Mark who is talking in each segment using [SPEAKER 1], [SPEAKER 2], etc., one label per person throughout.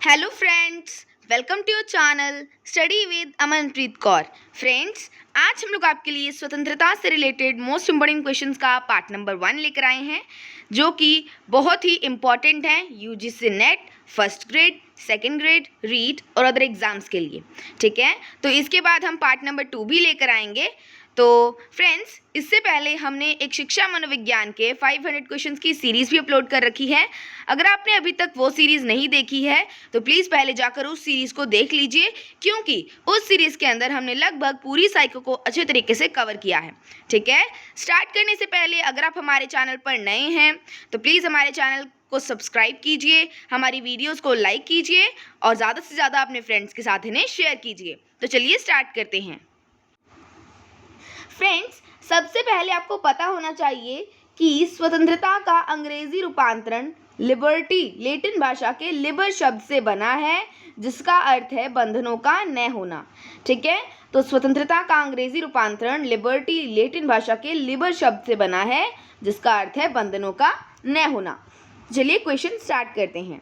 [SPEAKER 1] Hello friends, welcome to your channel study with Amanpreet Kaur. Friends, आज हम लोग आपके लिए स्वतंत्रता से रिलेटेड मोस्ट इम्पोर्टेंट क्वेश्चंस का पार्ट नंबर 1 लेकर आए हैं, जो कि बहुत ही इम्पॉर्टेंट हैं UGC NET, first grade, second grade, REET और अदर एग्जाम्स के लिए। ठीक है, तो इसके बाद हम पार्ट नंबर 2 भी लेकर आएंगे। तो फ्रेंड्स, इससे पहले हमने एक शिक्षा मनोविज्ञान के 500 क्वेश्चंस की सीरीज़ भी अपलोड कर रखी है। अगर आपने अभी तक वो सीरीज़ नहीं देखी है तो प्लीज़ पहले जाकर उस सीरीज़ को देख लीजिए, क्योंकि उस सीरीज़ के अंदर हमने लगभग पूरी साइकिल को अच्छे तरीके से कवर किया है। ठीक है, स्टार्ट करने से पहले अगर आप हमारे चैनल पर नए हैं तो प्लीज़ हमारे चैनल को सब्सक्राइब कीजिए, हमारी वीडियोज़ को लाइक कीजिए और ज़्यादा से ज़्यादा अपने फ्रेंड्स के साथ इन्हें शेयर कीजिए। तो चलिए स्टार्ट करते हैं। फ्रेंड्स, सबसे पहले आपको पता होना चाहिए कि स्वतंत्रता का अंग्रेजी रूपांतरण लिबर्टी लैटिन भाषा के लिबर शब्द से बना है, जिसका अर्थ है बंधनों का न होना। ठीक है, तो स्वतंत्रता का अंग्रेजी रूपांतरण लिबर्टी लैटिन भाषा के लिबर शब्द से बना है, जिसका अर्थ है बंधनों का न होना। चलिए क्वेश्चन स्टार्ट करते हैं।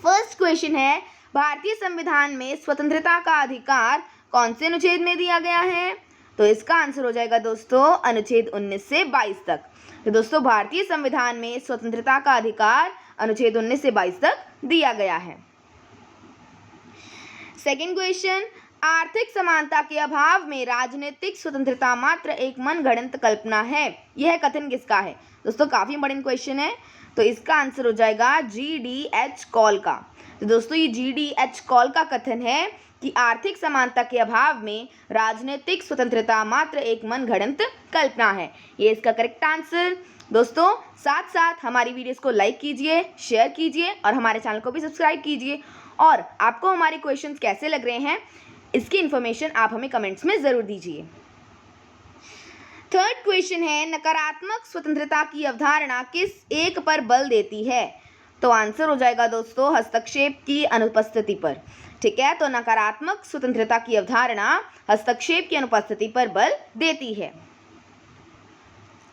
[SPEAKER 1] फर्स्ट क्वेश्चन है, भारतीय संविधान में स्वतंत्रता का अधिकार कौन से अनुच्छेद में दिया गया है? तो इसका आंसर हो जाएगा दोस्तों अनुच्छेद 19 से 22 तक। तो दोस्तों, भारतीय संविधान में स्वतंत्रता का अधिकार अनुच्छेद 19 से 22 तक दिया गया है। सेकेंड क्वेश्चन, आर्थिक समानता के अभाव में राजनीतिक स्वतंत्रता मात्र एक मनगढ़ंत कल्पना है, यह कथन किसका है? दोस्तों, काफी इंपॉर्टेंट क्वेश्चन है, तो इसका आंसर हो जाएगा GDH कॉल का। तो दोस्तों, ये GDH कॉल का कथन है कि आर्थिक समानता के अभाव में राजनीतिक स्वतंत्रता मात्र एक मनगढ़ंत कल्पना है। ये इसका करेक्ट आंसर। दोस्तों, साथ साथ हमारी वीडियोस को लाइक कीजिए, शेयर कीजिए और हमारे चैनल को भी सब्सक्राइब कीजिए। और आपको हमारे क्वेश्चंस कैसे लग रहे हैं, इसकी इन्फॉर्मेशन आप हमें कमेंट्स में ज़रूर दीजिए। थर्ड क्वेश्चन है, नकारात्मक स्वतंत्रता की अवधारणा किस एक पर बल देती है? तो आंसर हो जाएगा दोस्तों हस्तक्षेप की अनुपस्थिति पर। ठीक है, तो नकारात्मक स्वतंत्रता की अवधारणा हस्तक्षेप की अनुपस्थिति पर बल देती है।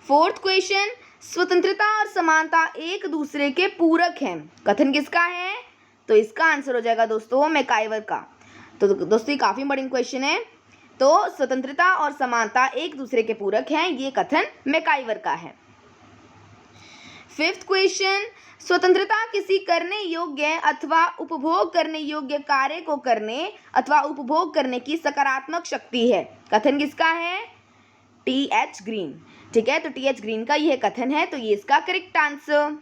[SPEAKER 1] फोर्थ क्वेश्चन, स्वतंत्रता और समानता एक दूसरे के पूरक हैं, कथन किसका है? तो इसका आंसर हो जाएगा दोस्तों मैकाइवर का। तो दोस्तों, ये काफी इंपॉर्टेंट क्वेश्चन है। तो स्वतंत्रता और समानता एक दूसरे के पूरक हैं, ये कथन मैकाइवर का है। फिफ्थ क्वेश्चन, स्वतंत्रता किसी करने योग्य अथवा उपभोग करने योग्य कार्य को करने अथवा उपभोग करने की सकारात्मक शक्ति है, कथन किसका है? TH green. ठीक है, तो TH ग्रीन का यह कथन है, तो ये इसका करेक्ट आंसर।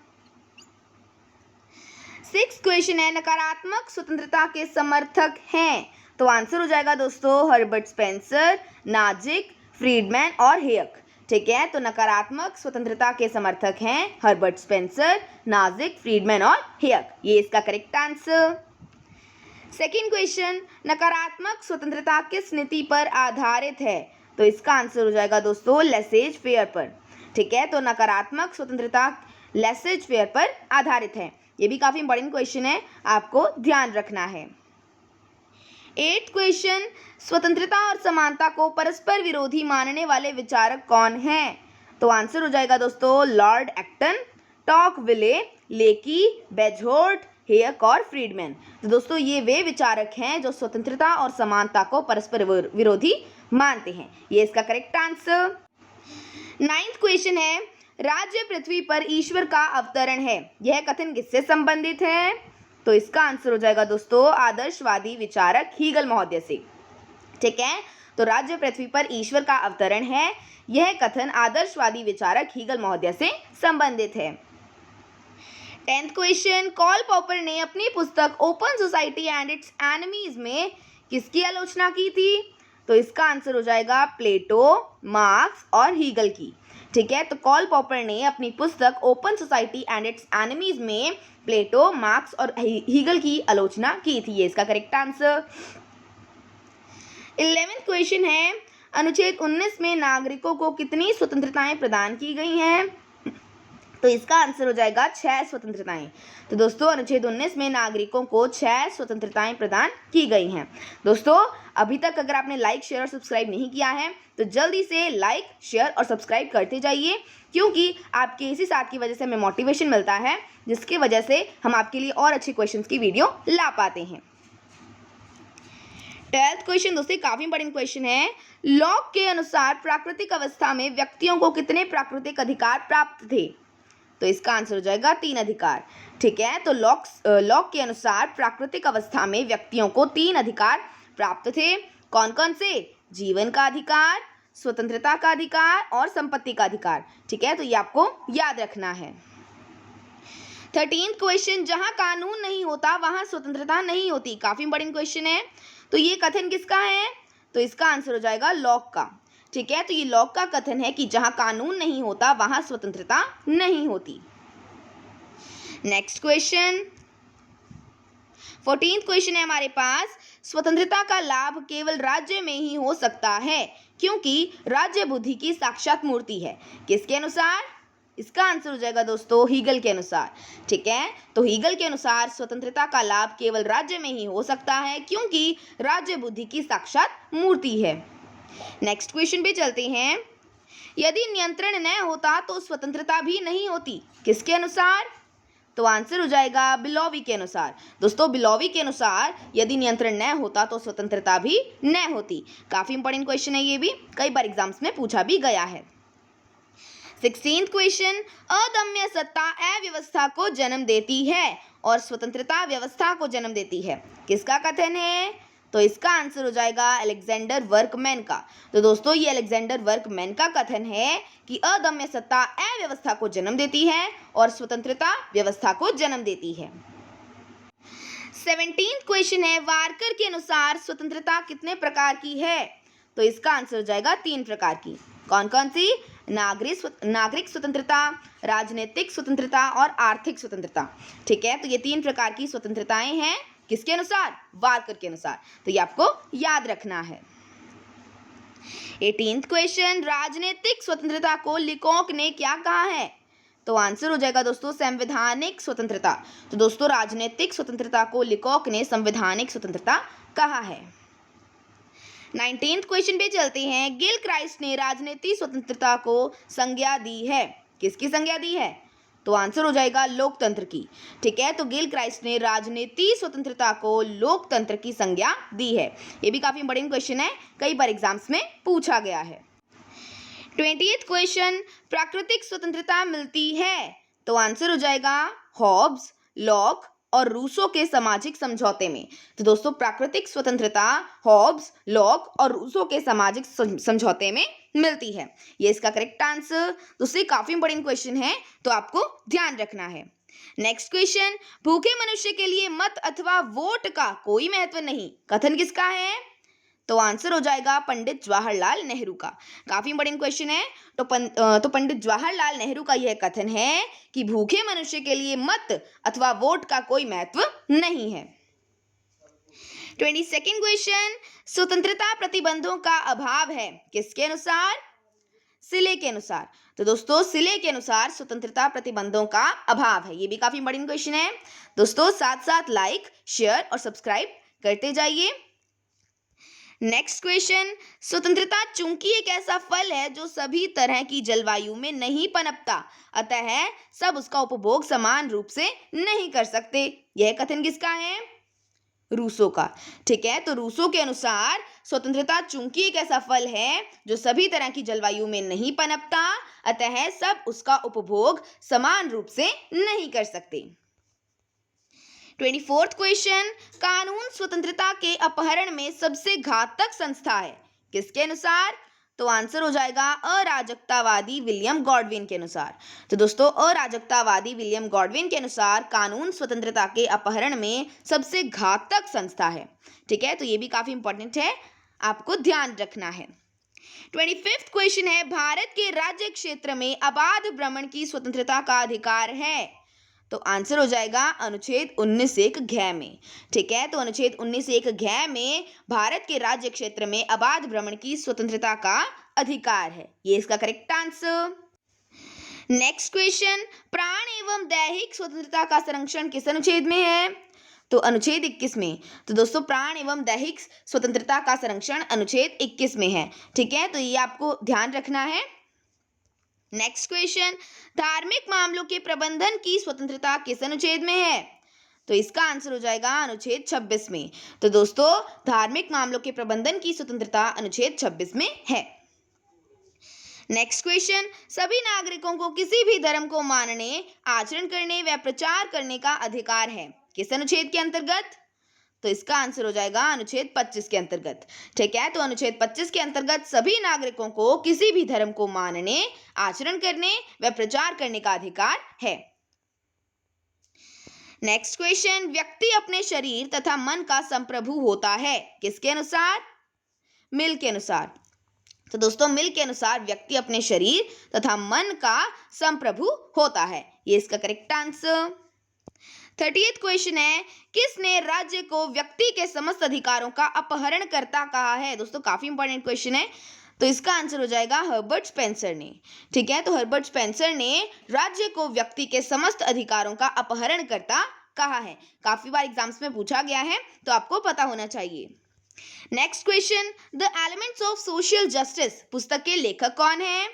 [SPEAKER 1] सिक्स्थ क्वेश्चन है, नकारात्मक स्वतंत्रता के समर्थक हैं, तो आंसर हो जाएगा दोस्तों हर्बर्ट स्पेंसर, नाजिक, फ्रीडमैन और हेयक। ठीक है, तो नकारात्मक स्वतंत्रता के समर्थक हैं हर्बर्ट स्पेंसर, नाजिक, फ्रीडमैन और हेयक। ये इसका करेक्ट आंसर। सेकेंड क्वेश्चन, नकारात्मक स्वतंत्रता किस नीति पर आधारित है? तो इसका आंसर हो जाएगा दोस्तों लेसेज फेयर पर। ठीक है, तो नकारात्मक स्वतंत्रता लेसेज फेयर पर आधारित है। ये भी काफी इंपॉर्टेंट क्वेश्चन है, आपको ध्यान रखना है। एट्थ क्वेश्चन, स्वतंत्रता और समानता को परस्पर विरोधी मानने वाले विचारक कौन हैं? तो आंसर हो जाएगा दोस्तों लॉर्ड एक्टन, टॉकविले, लेकी, बेजहोर्ट, हेयक और फ्रीडमैन। तो दोस्तों, ये वे विचारक हैं जो स्वतंत्रता और समानता को परस्पर विरोधी मानते हैं। ये इसका करेक्ट आंसर। नाइन्थ क्वेश्चन है, राज्य पृथ्वी पर ईश्वर का अवतरण है, यह कथन किससे संबंधित है? तो इसका आंसर हो जाएगा दोस्तों आदर्शवादी विचारक हीगल महोदय से। ठीक है, तो राज्य पृथ्वी पर ईश्वर का अवतरण है, यह कथन आदर्शवादी विचारक हीगल महोदय से संबंधित है। 10th क्वेश्चन, कार्ल पॉपर ने अपनी पुस्तक open society and it's enemies में किसकी आलोचना की थी? तो इसका आंसर हो जाएगा प्लेटो, मार्क्स और हीगल की। ठीक है, तो कार्ल पॉपर ने अपनी पुस्तक open society and it's enemies में प्लेटो, मार्क्स और हीगल की आलोचना की थी। ये इसका करेक्ट आंसर। 11th क्वेश्चन है, अनुच्छेद 19 में नागरिकों को कितनी स्वतंत्रताएं प्रदान की गई हैं? तो इसका आंसर हो जाएगा 6 स्वतंत्रताएं। तो दोस्तों अनुच्छेद 19 में नागरिकों को 6 स्वतंत्रताएं प्रदान की गई हैं। दोस्तों अभी तक अगर आपने लाइक शेयर और सब्सक्राइब नहीं किया है तो जल्दी से लाइक शेयर और सब्सक्राइब करते जाइए, क्योंकि आपके इसी साथ की वजह से हमें मोटिवेशन मिलता है, जिसकी वजह से हम आपके लिए और अच्छे क्वेश्चंस की वीडियो ला पाते हैं। 12th क्वेश्चन दोस्तों काफी इंपॉर्टेंट क्वेश्चन है। लॉक के अनुसार प्राकृतिक अवस्था में व्यक्तियों को कितने प्राकृतिक अधिकार प्राप्त थे? तो इसका आंसर हो जाएगा 3 अधिकार। ठीक है, तो लॉक के अनुसार प्राकृतिक अवस्था में व्यक्तियों को 3 अधिकार प्राप्त थे। कौन कौन से? जीवन का अधिकार, स्वतंत्रता का अधिकार और संपत्ति का अधिकार। ठीक है, तो ये आपको याद रखना है। 13th क्वेश्चन, जहां कानून नहीं होता वहां स्वतंत्रता नहीं होती। काफी इंपॉर्टेंट क्वेश्चन है। तो ये कथन किसका है? तो इसका आंसर हो जाएगा लॉक का। ठीक है, तो ये लॉक का कथन है कि जहां कानून नहीं होता वहां स्वतंत्रता नहीं होती। नेक्स्ट क्वेश्चन 14th क्वेश्चन है हमारे पास, स्वतंत्रता का लाभ केवल राज्य में ही हो सकता है क्योंकि राज्य बुद्धि की साक्षात मूर्ति है। किसके अनुसार? इसका आंसर हो जाएगा दोस्तों हीगल के अनुसार। ठीक है, तो हीगल के अनुसार स्वतंत्रता का लाभ केवल राज्य में ही हो सकता है क्योंकि राज्य बुद्धि की साक्षात मूर्ति है। नेक्स्ट क्वेश्चन पे चलते हैं। यदि नियंत्रण न होता तो स्वतंत्रता भी नहीं होती। किसके अनुसार? तो आंसर हो जाएगा बिलोवी के अनुसार। दोस्तों बिलोवी के अनुसार यदि नियंत्रण न होता तो स्वतंत्रता भी न होती। काफी इंपॉर्टेंट क्वेश्चन है, ये भी कई बार एग्जाम्स में पूछा भी गया है। 16th क्वेश्चन, अदम्य सत्ता अव्यवस्था को जन्म देती है और स्वतंत्रता व्यवस्था को जन्म देती है। किसका कथन है? तो इसका आंसर हो जाएगा अलेक्जेंडर वर्कमैन का। तो दोस्तों ये अलेक्जेंडर वर्कमैन का कथन है कि अदम्य सत्ता अव्यवस्था को जन्म देती है और स्वतंत्रता व्यवस्था को जन्म देती है। 17th क्वेश्चन है, वारकर के अनुसार स्वतंत्रता कितने प्रकार की है? तो इसका आंसर हो जाएगा 3 प्रकार की। कौन कौन सी? नागरिक स्वतंत्रता, राजनीतिक स्वतंत्रता और आर्थिक स्वतंत्रता। ठीक है, तो ये 3 प्रकार की स्वतंत्रताएं हैं। किसके अनुसार? वारकर के अनुसार। तो ये आपको याद रखना है। 18th क्वेश्चन, राजनीतिक स्वतंत्रता को लिकोक ने क्या कहा है? तो आंसर हो जाएगा दोस्तों संवैधानिक स्वतंत्रता। तो दोस्तों राजनीतिक स्वतंत्रता को लिकोक ने संवैधानिक स्वतंत्रता कहा है। 19th क्वेश्चन पे चलते हैं। गिल क्राइस्ट ने राजनीतिक स्वतंत्रता को संज्ञा दी है। किसकी संज्ञा दी है? तो आंसर हो जाएगा लोकतंत्र की। ठीक है, तो गिल क्राइस्ट ने राजनीतिक स्वतंत्रता को लोकतंत्र की संज्ञा दी है। ये भी काफी इंपॉर्टेंट क्वेश्चन है, कई बार एग्जाम्स में पूछा गया है। 20th क्वेश्चन, प्राकृतिक स्वतंत्रता मिलती है। तो आंसर हो जाएगा हॉब्स, लॉक और रूसो के सामाजिक समझौते में। तो दोस्तों प्राकृतिक स्वतंत्रता हॉब्स, लॉक और रूसो के सामाजिक समझौते में मिलती है। ये इसका करेक्ट आंसर। दोस्तों काफी इंपॉर्टेंट क्वेश्चन है, तो आपको ध्यान रखना है। नेक्स्ट क्वेश्चन, भूखे मनुष्य के लिए मत अथवा वोट का कोई महत्व नहीं। कथन किसका है? तो आंसर हो जाएगा पंडित जवाहरलाल नेहरू का। काफी इंपॉर्टेंट क्वेश्चन है। तो पंडित जवाहरलाल नेहरू का यह कथन है कि भूखे मनुष्य के लिए मत अथवा वोट का कोई महत्व नहीं है। 22nd क्वेश्चन, स्वतंत्रता प्रतिबंधों का अभाव है। किसके अनुसार? सिले के अनुसार। तो दोस्तों सिले के अनुसार स्वतंत्रता प्रतिबंधों का अभाव है। ये भी काफी इंपॉर्टेंट क्वेश्चन है। दोस्तों साथ साथ लाइक शेयर और सब्सक्राइब करते जाइए। नेक्स्ट क्वेश्चन, स्वतंत्रता चूंकि एक ऐसा फल है जो सभी तरह की जलवायु में नहीं पनपता, अतः सब उसका उपभोग समान रूप से नहीं कर सकते। यह कथन किसका है? रूसो का। ठीक है, तो रूसो के अनुसार स्वतंत्रता चूंकि एक ऐसा फल है जो सभी तरह की जलवायु में नहीं पनपता, अतः सब उसका उपभोग समान रूप से नहीं कर सकते। 24th क्वेश्चन, कानून स्वतंत्रता के अपहरण में सबसे घातक संस्था है। किसके अनुसार? तो आंसर हो जाएगा अराजकतावादी विलियम गॉडविन के अनुसार। तो दोस्तों अराजकतावादी विलियम गॉडविन के अनुसार कानून स्वतंत्रता के अपहरण में सबसे घातक संस्था है। ठीक है, तो ये भी काफी इंपॉर्टेंट है, आपको ध्यान रखना है। 25th क्वेश्चन है, भारत के राज्य क्षेत्र में अबाध भ्रमण की स्वतंत्रता का अधिकार है। तो आंसर हो जाएगा अनुच्छेद 19(1) घ में। ठीक है, तो अनुच्छेद 19(1) घ में भारत के राज्य क्षेत्र में अबाध भ्रमण की स्वतंत्रता का अधिकार है। ये इसका करेक्ट आंसर। नेक्स्ट क्वेश्चन, प्राण एवं दैहिक स्वतंत्रता का संरक्षण किस अनुच्छेद में है? तो अनुच्छेद 21 में। तो दोस्तों प्राण एवं दैहिक स्वतंत्रता का संरक्षण अनुच्छेद 21 में है। ठीक है, तो ये आपको ध्यान रखना है। नेक्स्ट क्वेश्चन, धार्मिक मामलों के प्रबंधन की स्वतंत्रता किस अनुच्छेद में है? तो इसका आंसर हो जाएगा अनुच्छेद 26 में। तो दोस्तों धार्मिक मामलों के प्रबंधन की स्वतंत्रता अनुच्छेद 26 में है। नेक्स्ट क्वेश्चन, सभी नागरिकों को किसी भी धर्म को मानने, आचरण करने व प्रचार करने का अधिकार है, किस अनुच्छेद के अंतर्गत? तो इसका आंसर हो जाएगा अनुच्छेद 25 के अंतर्गत। ठीक है, तो अनुच्छेद 25 के अंतर्गत सभी नागरिकों को किसी भी धर्म को मानने, आचरण करने व प्रचार करने का अधिकार है। नेक्स्ट क्वेश्चन, व्यक्ति अपने शरीर तथा मन का संप्रभु होता है, किसके अनुसार? मिल के अनुसार। तो दोस्तों मिल के अनुसार व्यक्ति अपने शरीर तथा मन का संप्रभु होता है, ये इसका करेक्ट आंसर। 30th क्वेश्चन है, किसने राज्य को व्यक्ति के समस्त अधिकारों का अपहरणकर्ता कहा है? दोस्तों काफी इंपॉर्टेंट क्वेश्चन है, तो इसका आंसर हो जाएगा हर्बर्ट स्पेंसर ने। ठीक है, तो हर्बर्ट स्पेंसर ने राज्य को व्यक्ति के समस्त अधिकारों का अपहरणकर्ता कहा है। काफी बार एग्जाम्स में पूछा गया है, तो आपको पता होना चाहिए। Next question, the elements of social justice पुस्तक के लेखक कौन है?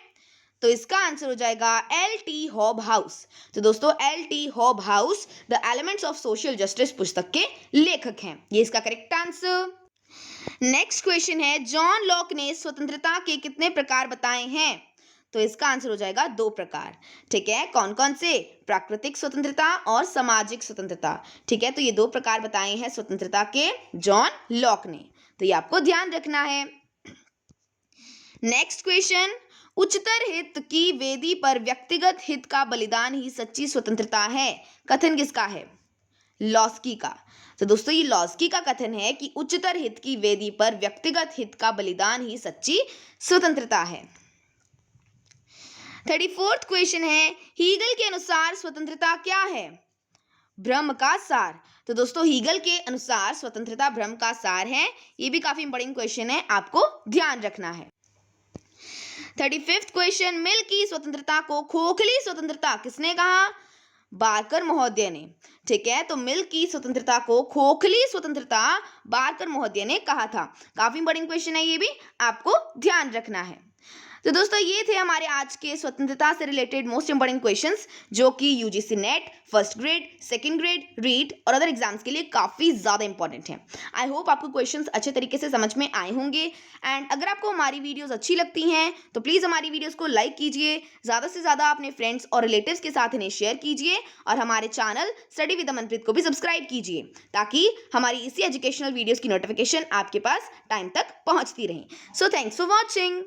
[SPEAKER 1] तो इसका आंसर हो जाएगा L.T. हॉबहाउस। तो दोस्तों L.T. Hobhouse the elements of social justice पुस्तक के लेखक हैं, ये इसका करेक्ट आंसर। नेक्स्ट क्वेश्चन है, जॉन लॉक ने स्वतंत्रता के कितने प्रकार बताए हैं? तो इसका आंसर हो जाएगा 2 प्रकार। ठीक है, कौन कौन से? प्राकृतिक स्वतंत्रता और सामाजिक स्वतंत्रता। ठीक है, तो ये 2 प्रकार बताए हैं स्वतंत्रता के जॉन लॉक ने, तो ये आपको ध्यान रखना है। नेक्स्ट क्वेश्चन, उच्चतर हित की वेदी पर व्यक्तिगत हित का बलिदान ही सच्ची स्वतंत्रता है, कथन किसका है? लॉस्की का। तो दोस्तों ये लॉस्की का कथन है कि उच्चतर हित की वेदी पर व्यक्तिगत हित का बलिदान ही सच्ची स्वतंत्रता है। 34th क्वेश्चन है, हीगल के अनुसार स्वतंत्रता क्या है? भ्रम का सार। तो दोस्तों हीगल के अनुसार स्वतंत्रता भ्रम का सार है, ये भी काफी इंपॉर्टेंट क्वेश्चन है, आपको ध्यान रखना है। 35th क्वेश्चन, मिल की स्वतंत्रता को खोखली स्वतंत्रता किसने कहा? बारकर महोदय ने। ठीक है, तो मिल की स्वतंत्रता को खोखली स्वतंत्रता बारकर महोदय ने कहा था। काफी इंपॉर्टेंट क्वेश्चन है, ये भी आपको ध्यान रखना है। तो दोस्तों ये थे हमारे आज के स्वतंत्रता से रिलेटेड मोस्ट इंपॉर्टेंट क्वेश्चंस, जो कि UGC NET, first grade, second grade, REET और अदर एग्जाम्स के लिए काफ़ी ज़्यादा इंपॉर्टेंट हैं। आई होप आपको क्वेश्चंस अच्छे तरीके से समझ में आए होंगे। एंड अगर आपको हमारी वीडियोस अच्छी लगती हैं तो प्लीज़ हमारी वीडियोस को लाइक कीजिए, ज़्यादा से ज़्यादा अपने फ्रेंड्स और रिलेटिव्स के साथ इन्हें शेयर कीजिए, और हमारे चैनल स्टडी विद अमनप्रीत को भी सब्सक्राइब कीजिए, ताकि हमारी इसी एजुकेशनल वीडियोज़ की नोटिफिकेशन आपके पास टाइम तक पहुँचती रहे। So thanks for watching.